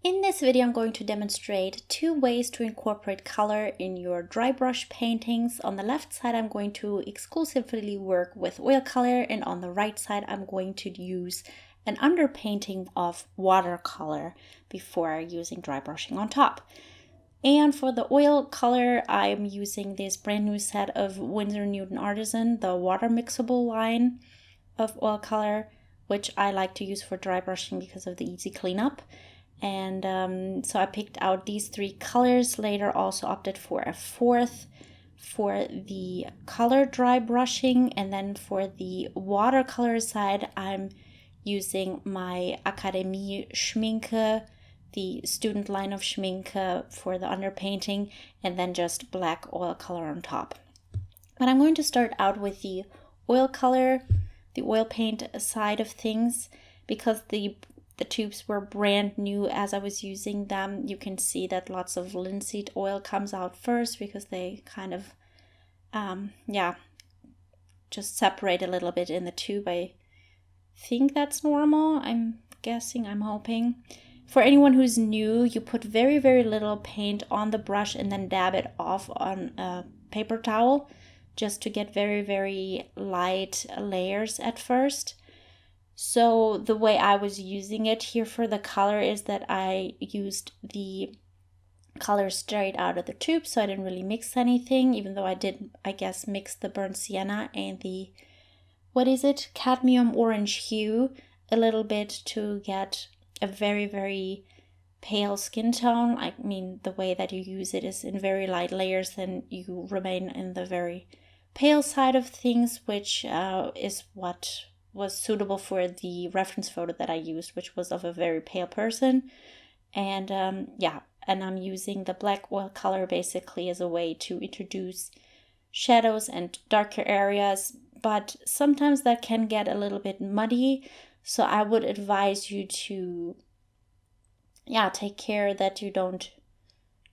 In this video, I'm going to demonstrate two ways to incorporate color in your dry brush paintings. On the left side, I'm going to exclusively work with oil color, and on the right side, I'm going to use an underpainting of watercolor before using dry brushing on top. And for the oil color, I'm using this brand new set of Winsor Newton Artisan, the water mixable line of oil color, which I like to use for dry brushing because of the easy cleanup. And so I picked out these three colors, later also opted for a fourth for the color dry brushing. And then for the watercolor side, I'm using my Akademie Schmincke, the student line of Schmincke for the underpainting, and then just black oil color on top. But I'm going to start out with the oil color, the oil paint side of things, because the tubes were brand new as I was using them. You can see that lots of linseed oil comes out first because they kind of, just separate a little bit in the tube. I think that's normal. I'm guessing, I'm hoping. For anyone who's new, you put very, very little paint on the brush and then dab it off on a paper towel just to get very, very light layers at first. So the way I was using it here for the color is that I used the color straight out of the tube, so I didn't really mix anything, even though I did, I guess, mix the burnt sienna and the, cadmium orange hue a little bit to get a very, very pale skin tone. I mean, the way that you use it is in very light layers, then you remain in the very pale side of things, which is what was suitable for the reference photo that I used, which was of a very pale person. And and I'm using the black oil color basically as a way to introduce shadows and darker areas, but sometimes that can get a little bit muddy, so I would advise you to take care that you don't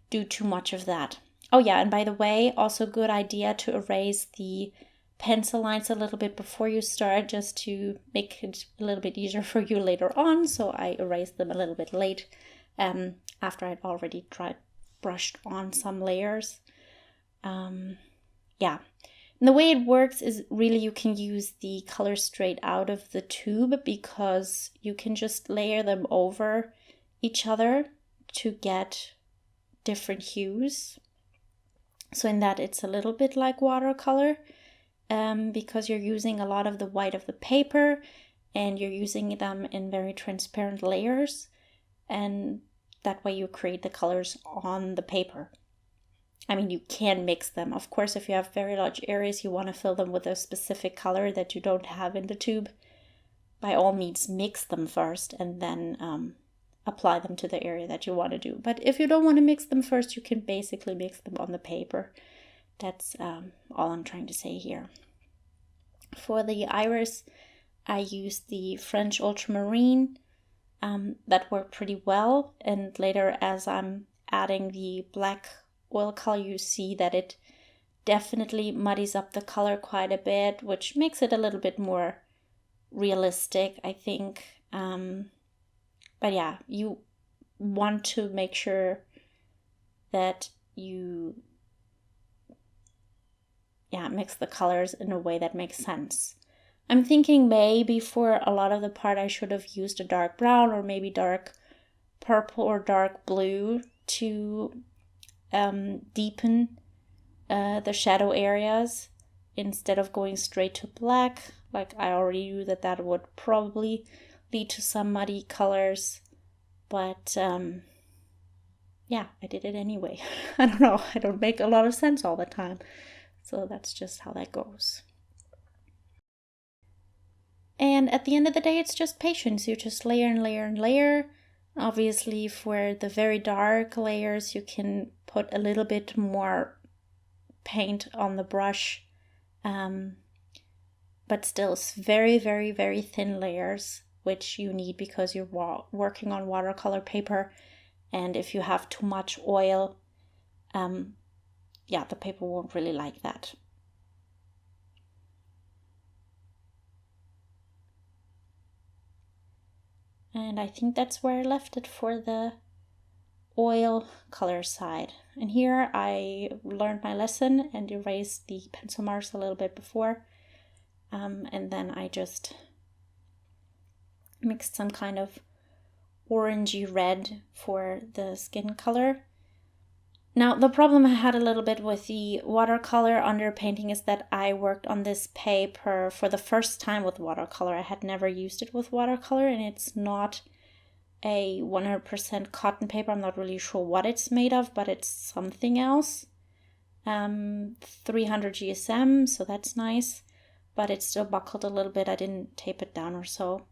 do too much of that. Oh yeah, and by the way, also good idea to erase the pencil lines a little bit before you start, just to make it a little bit easier for you later on. So I erased them a little bit late after I'd already brushed on some layers. And the way it works is really you can use the color straight out of the tube, because you can just layer them over each other to get different hues. So in that, it's a little bit like watercolor. Because you're using a lot of the white of the paper and you're using them in very transparent layers, and that way you create the colors on the paper. I mean, you can mix them. Of course, if you have very large areas, you want to fill them with a specific color that you don't have in the tube. By all means, mix them first and then apply them to the area that you want to do. But if you don't want to mix them first, you can basically mix them on the paper. That's all I'm trying to say here. For the iris, I used the French ultramarine. That worked pretty well. And later, as I'm adding the black oil color, you see that it definitely muddies up the color quite a bit, which makes it a little bit more realistic, I think. But yeah, you want to make sure that you mix the colors in a way that makes sense. I'm thinking maybe for a lot of the part I should have used a dark brown or maybe dark purple or dark blue to deepen the shadow areas instead of going straight to black. Like, I already knew that would probably lead to some muddy colors, but I did it anyway. I don't know, I don't make a lot of sense all the time. So that's just how that goes. And at the end of the day, it's just patience. You just layer and layer and layer. Obviously, for the very dark layers, you can put a little bit more paint on the brush. But still, it's very, very, very thin layers, which you need because you're working on watercolor paper. And if you have too much oil, the paper won't really like that. And I think that's where I left it for the oil color side. And here I learned my lesson and erased the pencil marks a little bit before. And then I just mixed some kind of orangey red for the skin color. Now, the problem I had a little bit with the watercolor underpainting is that I worked on this paper for the first time with watercolor. I had never used it with watercolor, and it's not a 100% cotton paper. I'm not really sure what it's made of, but it's something else. 300 GSM, so that's nice, but it's still buckled a little bit. I didn't tape it down or so.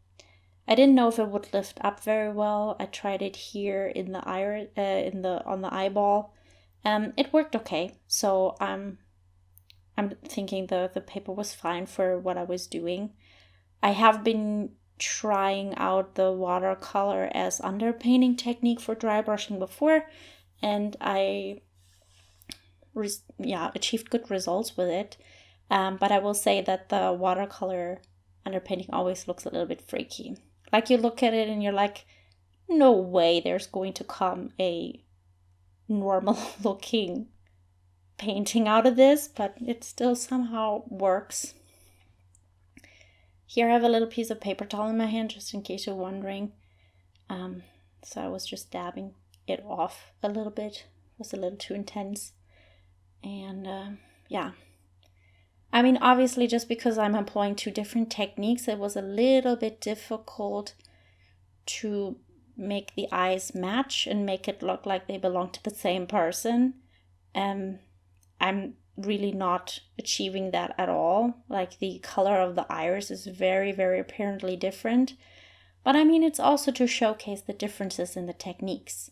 I didn't know if it would lift up very well. I tried it here in the on the eyeball. It worked okay. So I'm thinking the paper was fine for what I was doing. I have been trying out the watercolor as underpainting technique for dry brushing before, and I achieved good results with it. But I will say that the watercolor underpainting always looks a little bit freaky. Like you look at it and you're like, no way there's going to come a normal looking painting out of this, but it still somehow works. Here I have a little piece of paper towel in my hand, just in case you're wondering. So I was just dabbing it off a little bit. It was a little too intense. And yeah. I mean, obviously, just because I'm employing two different techniques, it was a little bit difficult to make the eyes match and make it look like they belong to the same person. I'm really not achieving that at all. Like, the color of the iris is very, very apparently different. But I mean, it's also to showcase the differences in the techniques.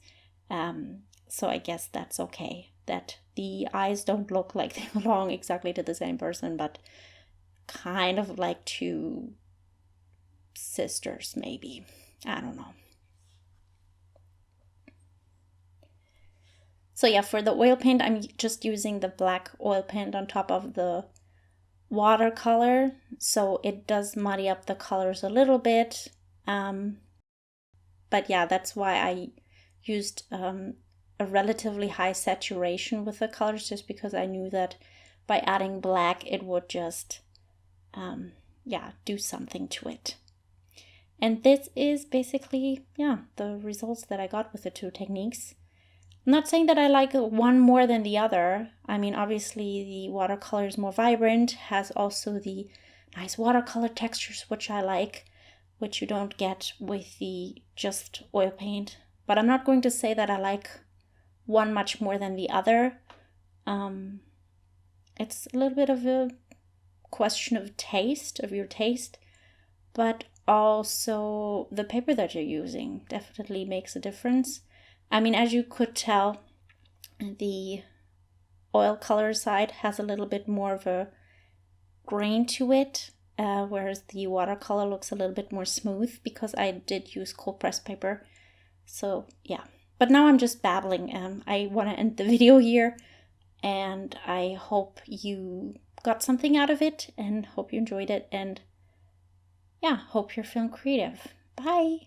So I guess that's okay, that the eyes don't look like they belong exactly to the same person, but kind of like two sisters, maybe. I don't know. So yeah, for the oil paint, I'm just using the black oil paint on top of the watercolor. So it does muddy up the colors a little bit. But yeah, that's why I used a relatively high saturation with the colors, just because I knew that by adding black it would just do something to it. And this is basically the results that I got with the two techniques. I'm not saying that I like one more than the other. I mean, obviously the watercolor is more vibrant, has also the nice watercolor textures which I like, which you don't get with the just oil paint. But I'm not going to say that I like one much more than the other. It's a little bit of a question of your taste, but also the paper that you're using definitely makes a difference. I mean, as you could tell, the oil color side has a little bit more of a grain to it, whereas the watercolor looks a little bit more smooth because I did use cold pressed paper. So yeah. But now I'm just babbling. I want to end the video here, and I hope you got something out of it and hope you enjoyed it, and yeah, hope you're feeling creative. Bye!